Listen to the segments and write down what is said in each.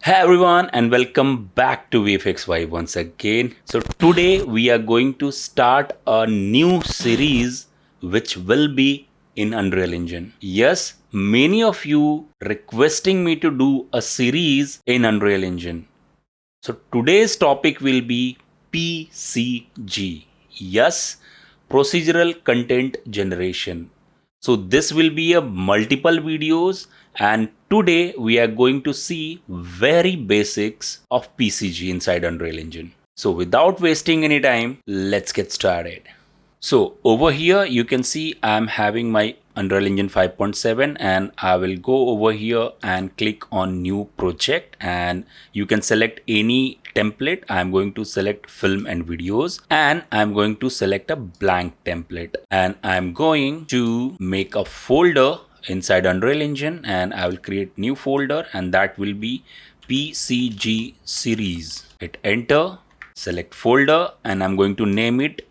Hey everyone, and welcome back to VFXY once again. So today we are going to start a new series which will be in Unreal Engine. Yes, many of you requesting me to do a series in Unreal Engine. So today's topic will be PCG. Yes, Procedural Content Generation. So this will be a multiple videos, and today we are going to see very basics of PCG inside Unreal Engine. So without wasting any time, let's get started. So over here you can see I'm having my Unreal Engine 5.7 and I will go over here and click on new project, and you can select any template. I'm going to select film and videos, and I'm going to select a blank template, and I'm going to make a folder inside Unreal Engine, and I will create new folder, and that will be PCG series. Hit enter, select folder, and I'm going to name it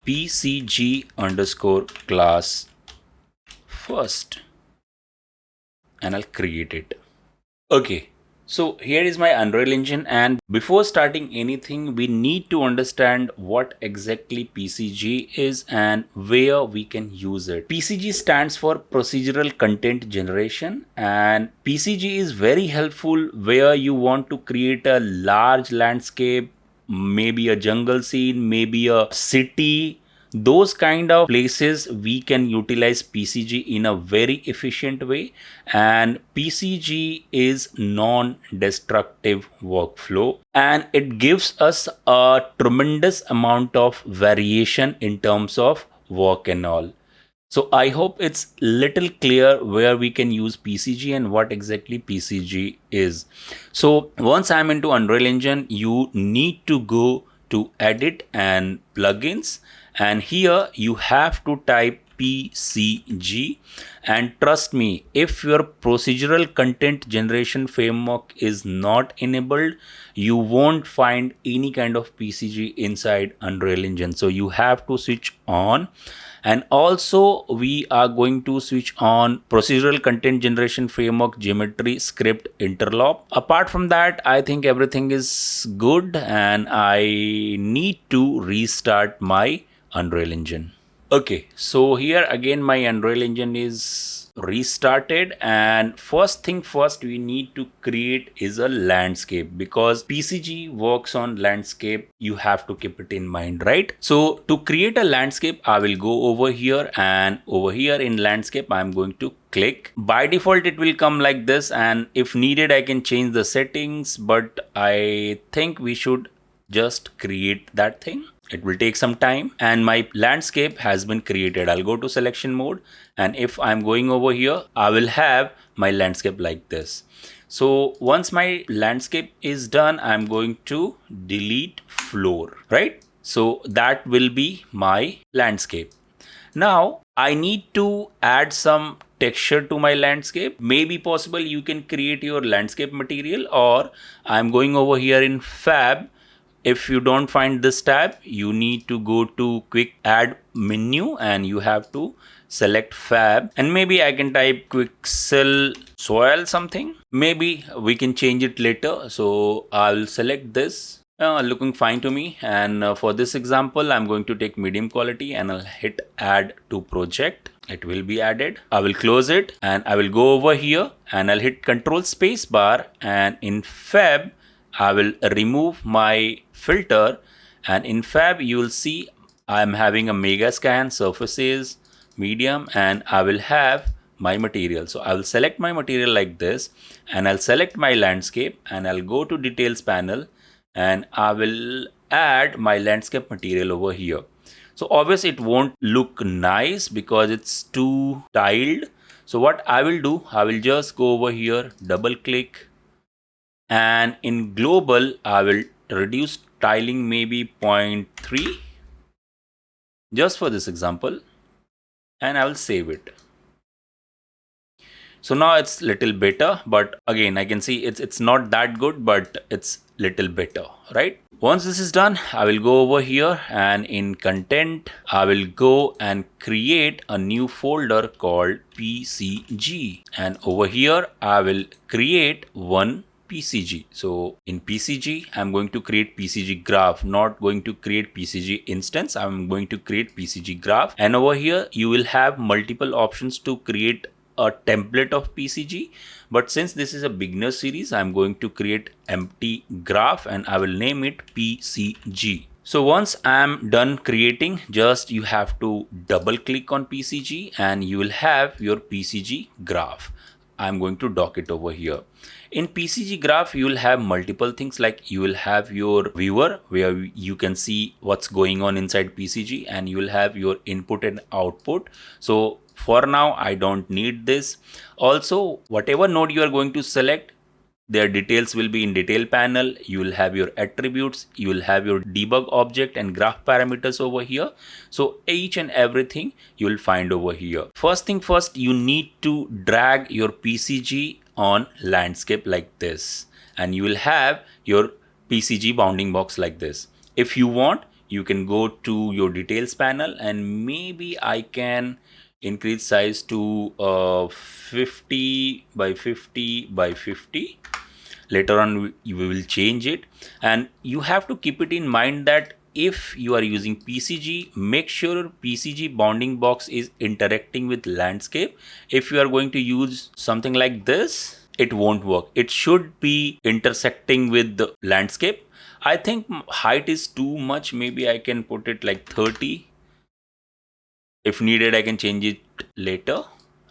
PCG underscore class first, and I'll create it. Okay, so here is my Unreal Engine, and before starting anything we need to understand what exactly PCG is and where we can use it. PCG stands for Procedural Content Generation, and PCG is very helpful where you want to create a large landscape, maybe a jungle scene, maybe a city. Those kind of places we can utilize PCG in a very efficient way, and PCG is non-destructive workflow, and it gives us a tremendous amount of variation in terms of work and all. So I hope it's little clear where we can use PCG and what exactly PCG is. So once I'm into Unreal Engine, you need to go to edit and plugins, and here you have to type PCG, and trust me, if your procedural content generation framework is not enabled, you won't find any kind of PCG inside Unreal Engine. So you have to switch on, and also we are going to switch on procedural content generation framework geometry script interlop. Apart from that, I think everything is good, and I need to restart my Unreal Engine. Okay, so here again my Unreal Engine is restarted, and first thing first we need to create is a landscape, because PCG works on landscape. You have to keep it in mind, right? So to create a landscape, I will go over here, and over here in landscape I'm going to click. By default it will come like this, and if needed I can change the settings, but I think we should just create that thing. It will take some time, and my landscape has been created. I'll go to selection mode, and if I'm going over here, I will have my landscape like this. So once my landscape is done, I'm going to delete floor, right? So that will be my landscape. Now I need to add some texture to my landscape. Maybe possible you can create your landscape material, or I'm going over here in Fab. If you don't find this tab, you need to go to quick add menu, and you have to select Fab, and maybe I can type Quixel soil something. Maybe we can change it later. So I'll select this. Looking fine to me, and for this example I'm going to take medium quality, and I'll hit add to project. It will be added. I will close it, and I will go over here, and I'll hit control space bar, and in Fab I will remove my filter, and in Fab you will see I'm having a mega scan, surfaces, medium, and I will have my material. So I will select my material like this, and I'll select my landscape, and I'll go to details panel, and I will add my landscape material over here. So obviously it won't look nice because it's too tiled. So what I will do, I will just go over here, double click, and in global I will reduce tiling maybe 0.3 just for this example, and I will save it. So now it's little better, but again I can see it's not that good, but it's little better, right? Once this is done, I will go over here, and in content I will go and create a new folder called PCG, and over here I will create one PCG. So in PCG, I'm going to create PCG graph, not going to create PCG instance. I'm going to create PCG graph. And over here, you will have multiple options to create a template of PCG. But since this is a beginner series, I'm going to create empty graph and I will name it PCG. So once I'm done creating, just you have to double click on PCG and you will have your PCG graph. I'm going to dock it over here. In PCG graph, you will have multiple things, like you will have your viewer where you can see what's going on inside PCG, and you will have your input and output. So for now, I don't need this. Also, whatever node you are going to select, their details will be in detail panel. You will have your attributes, you will have your debug object and graph parameters over here. So each and everything you will find over here. First thing first, you need to drag your PCG on landscape like this, and you will have your PCG bounding box like this. If you want, you can go to your details panel and maybe I can increase size to 50 by 50 by 50. Later on we will change it, and you have to keep it in mind that if you are using PCG, make sure PCG bounding box is interacting with landscape. If you are going to use something like this, it won't work. It should be intersecting with the landscape. I think height is too much. Maybe I can put it like 30. If needed, I can change it later.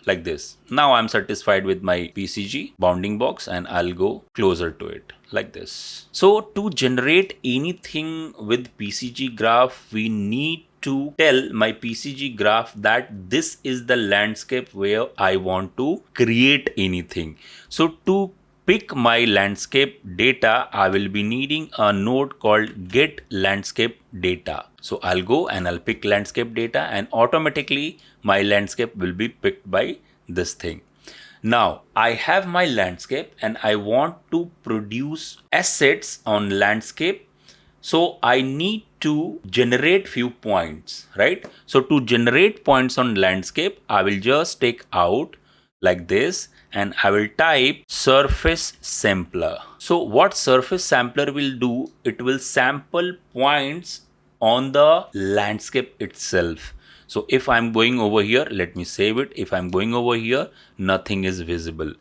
Like this. Now I'm satisfied with my PCG bounding box and I'll go closer to it like this. So to generate anything with PCG graph, we need to tell my PCG graph that this is the landscape where I want to create anything. So to pick my landscape data, I will be needing a node called get landscape data. So I'll go and I'll pick landscape data, and automatically my landscape will be picked by this thing. Now I have my landscape and I want to produce assets on landscape. So I need to generate few points, right? So to generate points on landscape, I will just take out like this and I will type surface sampler. So what surface sampler will do, it will sample points on the landscape itself. So if I'm going over here, let me save it. If I'm going over here, nothing is visible,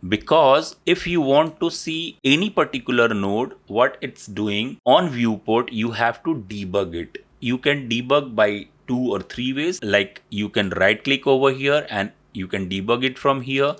because if you want to see any particular node, what it's doing on viewport, you have to debug it. You can debug by 2 or 3 ways, like you can right click over here and you can debug it from here.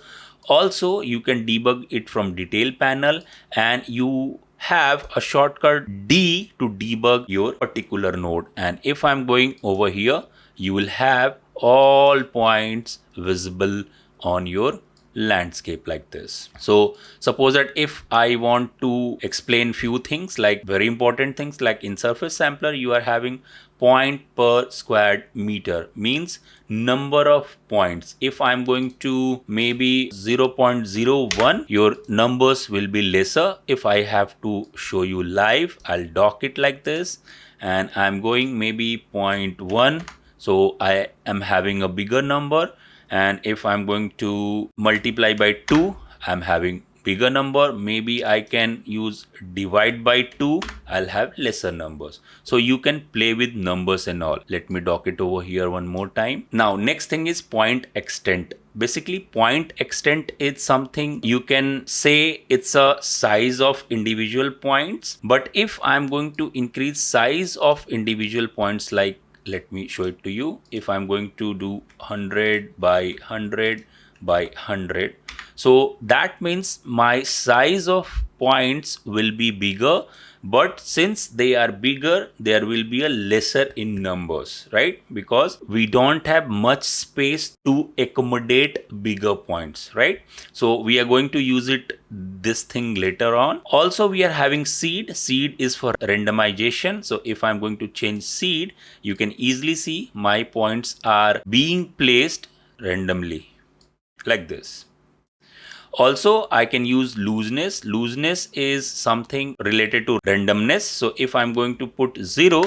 Also, you can debug it from detail panel, and you have a shortcut D to debug your particular node. And if I'm going over here, you will have all points visible on your landscape like this. So suppose that if I want to explain few things, like very important things, like in surface sampler, you are having point per square meter, means number of points. If I'm going to maybe 0.01, your numbers will be lesser. If I have to show you live, I'll dock it like this, and I'm going maybe 0.1. So I am having a bigger number. And if I'm going to multiply by 2, I'm having bigger number. Maybe I can use divide by 2, I'll have lesser numbers. So you can play with numbers and all. Let me dock it over here one more time. Now next thing is point extent. Basically point extent is something you can say it's a size of individual points. But if I'm going to increase size of individual points, like let me show it to you. If I'm going to do 100 by 100 by 100, so that means my size of points will be bigger, but since they are bigger, there will be a lesser in numbers, right? Because we don't have much space to accommodate bigger points, right? So we are going to use it this thing later on. Also, we are having seed. Seed is for randomization. So if I'm going to change seed, you can easily see my points are being placed randomly like this. Also, I can use looseness. Looseness is something related to randomness. So if I'm going to put 0,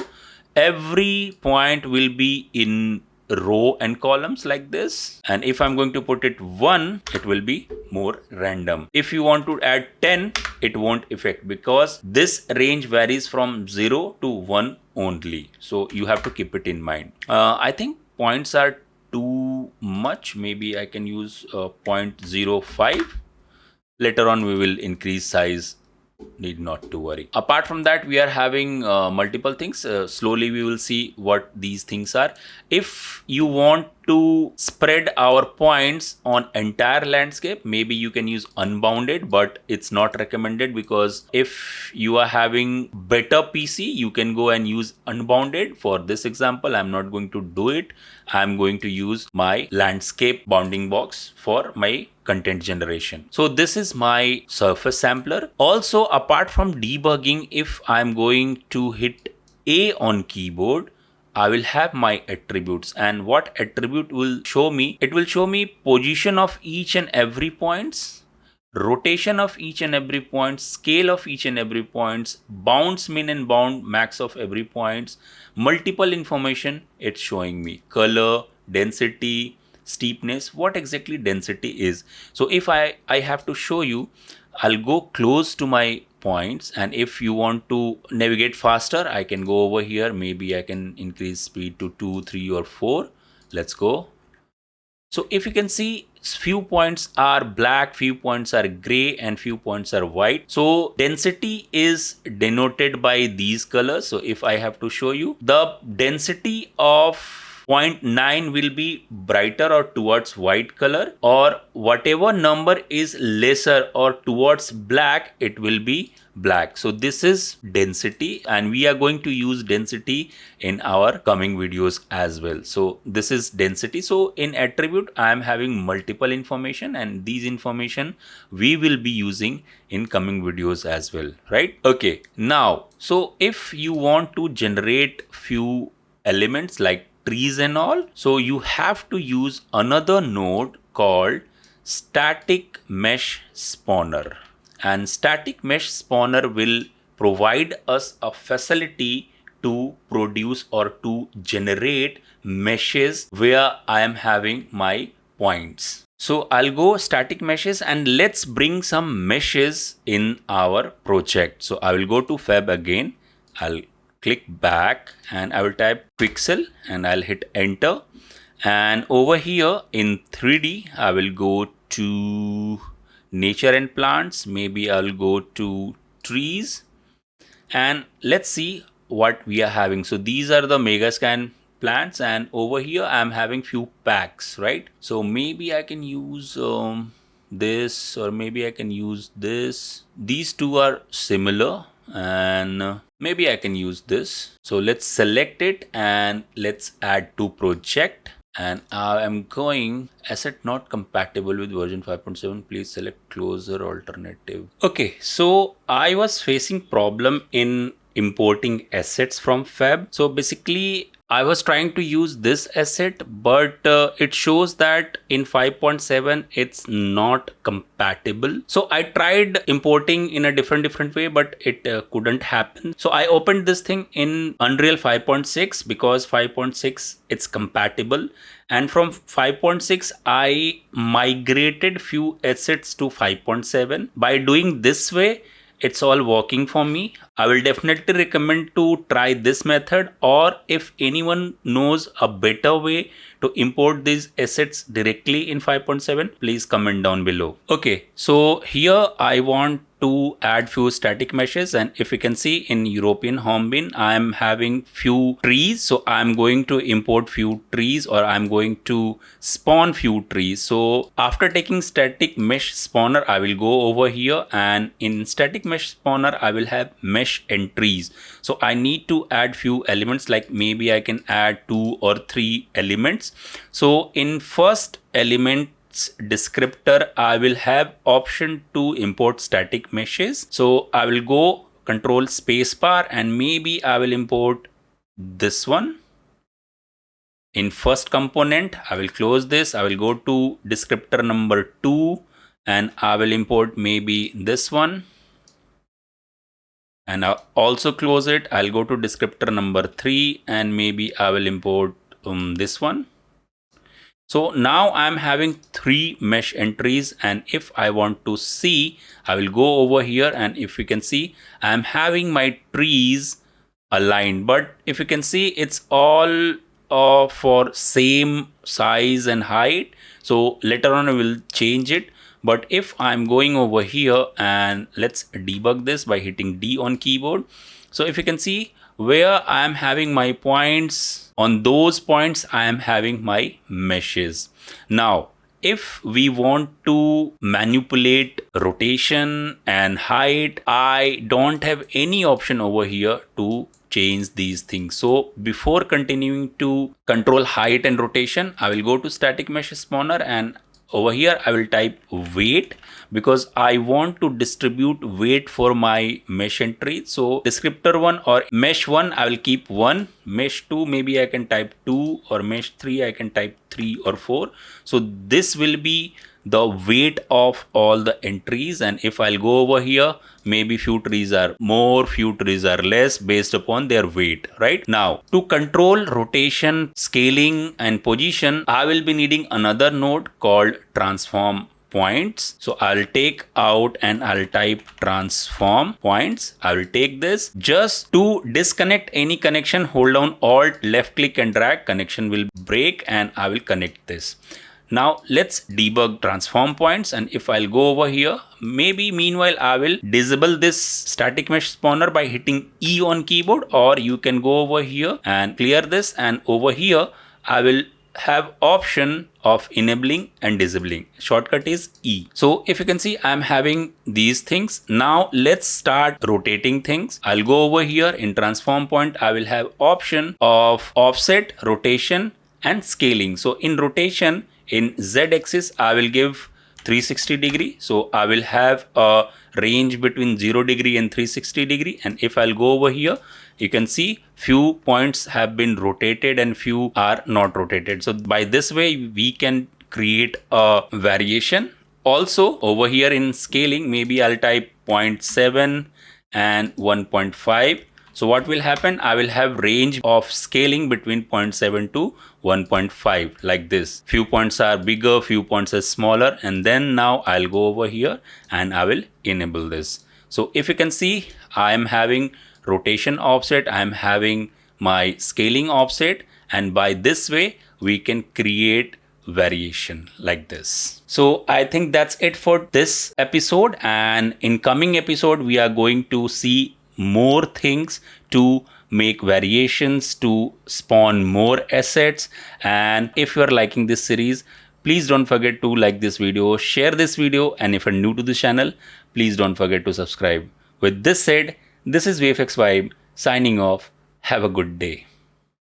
every point will be in row and columns like this. And if I'm going to put it 1, it will be more random. If you want to add 10, it won't affect, because this range varies from 0 to 1 only. So you have to keep it in mind. I think points are too much. Maybe I can use 0.05. Later on we will increase size, need not to worry. Apart from that, we are having multiple things. Slowly we will see what these things are. If you want to spread our points on entire landscape, maybe you can use unbounded, but it's not recommended, because if you are having better PC, you can go and use unbounded. For this example, I'm not going to do it. I'm going to use my landscape bounding box for my content generation. So this is my surface sampler. Also, apart from debugging, if I'm going to hit A on keyboard, I will have my attributes, and what attribute will show me? It will show me position of each and every points, rotation of each and every point, scale of each and every points, bounds min and bound max of every points, multiple information it's showing me, color, density, steepness, what exactly density is. So if I have to show you, I'll go close to my points, and if you want to navigate faster, I can go over here. Maybe I can increase speed to 2, 3 or 4. Let's go. So if you can see, few points are black, few points are gray, and few points are white. So density is denoted by these colors. So if I have to show you, the density of 0.9 will be brighter or towards white color, or whatever number is lesser or towards black, it will be black. So this is density, and we are going to use density in our coming videos as well. So this is density. So in attribute, I am having multiple information, and these information we will be using in coming videos as well, right? Okay, now, so if you want to generate few elements like trees and all, so you have to use another node called static mesh spawner. And static mesh spawner will provide us a facility to produce or to generate meshes where I am having my points. So I'll go static meshes, and let's bring some meshes in our project. So I will go to Fab again. I'll click back and I will type pixel and I'll hit enter. And over here in 3D, I will go to nature and plants. Maybe I'll go to trees, and let's see what we are having. So these are the Megascan plants, and over here I'm having few packs, right? So maybe I can use this, or maybe I can use this. These two are similar, and maybe I can use this. So let's select it and let's add to project. And I am going asset not compatible with version 5.7. Please select closer alternative. Okay, so I was facing problem in importing assets from Fab. So basically I was trying to use this asset, but it shows that in 5.7 it's not compatible. So I tried importing in a different way, but it couldn't happen. So I opened this thing in Unreal 5.6 because 5.6 it's compatible, and from 5.6 I migrated few assets to 5.7. By doing this way, it's all working for me. I will definitely recommend to try this method, or if anyone knows a better way to import these assets directly in 5.7, please comment down below. Okay, so here I want to add few static meshes, and if you can see in European home bin, I am having few trees. So I'm going to import few trees, or I'm going to spawn few trees. So after taking static mesh spawner, I will go over here, and in static mesh spawner I will have mesh entries. So I need to add few elements, like maybe I can add 2 or 3 elements. So in first element descriptor, I will have option to import static meshes. So I will go control spacebar, and maybe I will import this one. In first component, I will close this. I will go to descriptor number 2 and I will import maybe this one. And I'll also close it. I'll go to descriptor number 3 and maybe I will import this one. So now I'm having 3 mesh entries, and if I want to see, I will go over here, and if you can see, I'm having my trees aligned. But if you can see, it's all for same size and height. So later on I will change it. But if I'm going over here, and let's debug this by hitting D on keyboard. So if you can see where I am having my points, on those points I am having my meshes. Now if we want to manipulate rotation and height, I don't have any option over here to change these things. So before continuing to control height and rotation, I will go to static mesh spawner, and over here I will type weight, because I want to distribute weight for my mesh entry. So descriptor 1 or mesh 1 I will keep 1, mesh 2 maybe I can type 2, or mesh 3 I can type 3 or 4. So this will be the weight of all the entries, and if I'll go over here, maybe few trees are more, few trees are less based upon their weight. Right now, to control rotation, scaling and position, I will be needing another node called transform points. So I'll take out and I'll type transform points. I will take this. Just to disconnect any connection, hold down Alt, left click and drag. Connection will break and I will connect this. Now let's debug transform points, and if I'll go over here, maybe meanwhile I will disable this static mesh spawner by hitting E on keyboard, or you can go over here and clear this, and over here I will have option of enabling and disabling. Shortcut is E. So if you can see, I'm having these things. Now let's start rotating things. I'll go over here in transform point. I will have option of offset, rotation and scaling. So in rotation, in Z axis, I will give 360 degree. So I will have a range between 0 degree and 360 degree. And if I'll go over here, you can see few points have been rotated and few are not rotated. So by this way, we can create a variation. Also over here in scaling, maybe I'll type 0.7 and 1.5. So what will happen? I will have range of scaling between 0.7 to 1.5 like this. Few points are bigger, few points are smaller. And then now I'll go over here and I will enable this. So if you can see, I am having rotation offset, I am having my scaling offset, and by this way we can create variation like this. So I think that's it for this episode, and in coming episode we are going to see more things to make variations, to spawn more assets. And if you are liking this series, please don't forget to like this video, share this video, and if you're new to this channel, please don't forget to subscribe. With this said, this is VFX Vibe signing off. Have a good day.